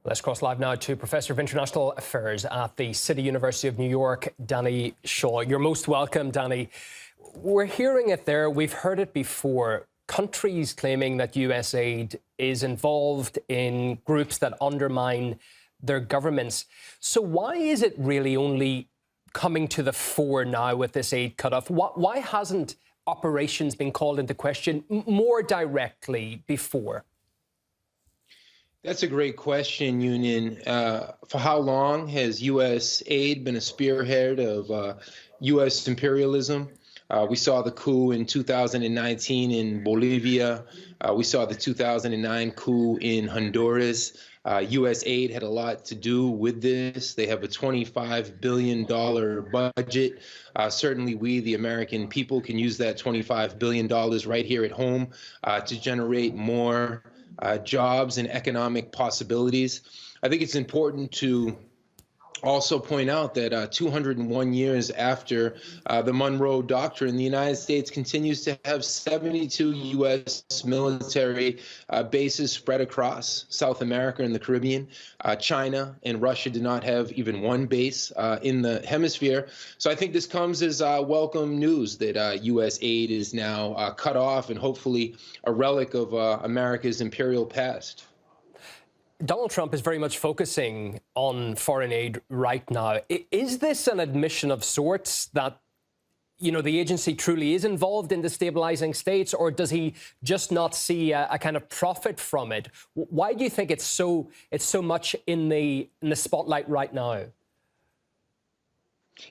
Let's cross live now to Professor of International Affairs at the City University of New York, Danny Shaw. You're most welcome, Danny. We're hearing it there. We've heard it before. Countries claiming that US aid is involved in groups that undermine their governments. So why is it really only coming to the fore now with this aid cutoff? Why hasn't operations been called into question more directly before? That's a great question, Union. For how long has U.S. aid been a spearhead of U.S. imperialism? We saw the coup in 2019 in Bolivia. We saw the 2009 coup in Honduras. U.S. aid had a lot to do with this. They have a $25 billion budget. Certainly we, the American people, can use that $25 billion right here at home to generate more jobs and economic possibilities. I think it's important to also point out that 201 years after the Monroe Doctrine, the United States continues to have 72 U.S. military bases spread across South America and the Caribbean. China and Russia do not have even one base in the hemisphere. So I think this comes as welcome news that U.S. aid is now cut off and hopefully a relic of America's imperial past. Donald Trump is very much focusing on foreign aid right now. Is this an admission of sorts that, you know, the agency truly is involved in destabilizing states, or does he just not see a kind of profit from it? Why do you think it's so much in the spotlight right now?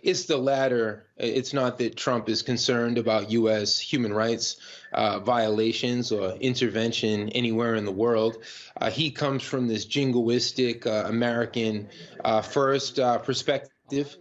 It's the latter. It's not that Trump is concerned about U.S. human rights violations or intervention anywhere in the world. He comes from this jingoistic American first perspective.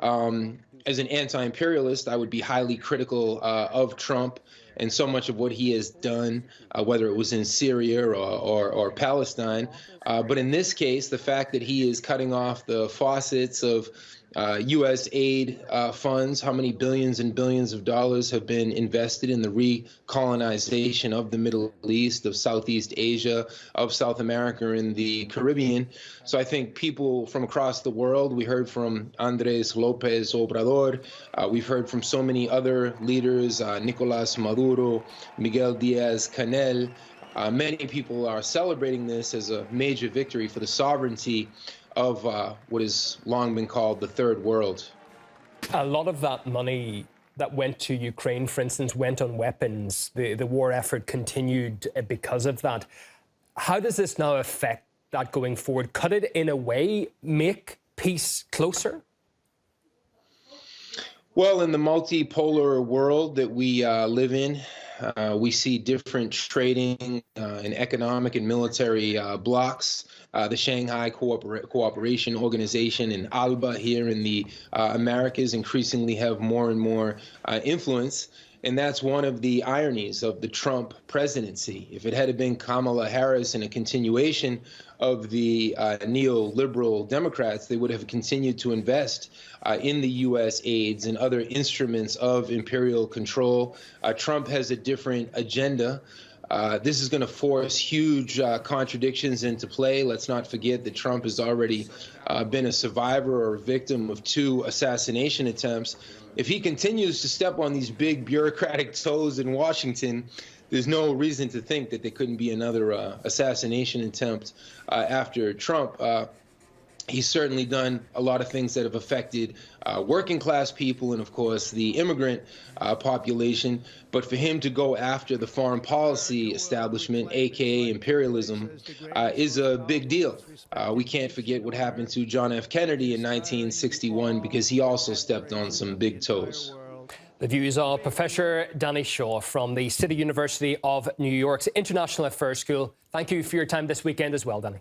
As an anti-imperialist, I would be highly critical of Trump and so much of what he has done, whether it was in Syria or Palestine. But in this case, the fact that he is cutting off the faucets of U.S. aid funds, how many billions and billions of dollars have been invested in the recolonization of the Middle East, of Southeast Asia, of South America and the Caribbean. So I think people from across the world, we heard from Andres Lopez Obrador, we've heard from so many other leaders, Nicolas Maduro, Miguel Diaz-Canel. Many people are celebrating this as a major victory for the sovereignty of what has long been called the Third World. A lot of that money that went to Ukraine, for instance, went on weapons. The war effort continued because of that. How does this now affect that going forward? Could it, in a way, make peace closer? Well, in the multipolar world that we live in, we see different trading and economic and military blocs. The Shanghai Cooperation Organization and ALBA here in the Americas increasingly have more and more influence. And that's one of the ironies of the Trump presidency. If it had been Kamala Harris and a continuation of the neoliberal Democrats, they would have continued to invest in the U.S. aids and other instruments of imperial control. Trump has a different agenda. This is going to force huge contradictions into play. Let's not forget that Trump has already been a survivor or a victim of 2 assassination attempts. If he continues to step on these big bureaucratic toes in Washington, there's no reason to think that there couldn't be another assassination attempt after Trump. He's certainly done a lot of things that have affected working class people and, of course, the immigrant population. But for him to go after the foreign policy establishment, aka imperialism, is a big deal. We can't forget what happened to John F. Kennedy in 1961 because he also stepped on some big toes. The views of Professor Danny Shaw from the City University of New York's International Affairs School. Thank you for your time this weekend as well, Danny.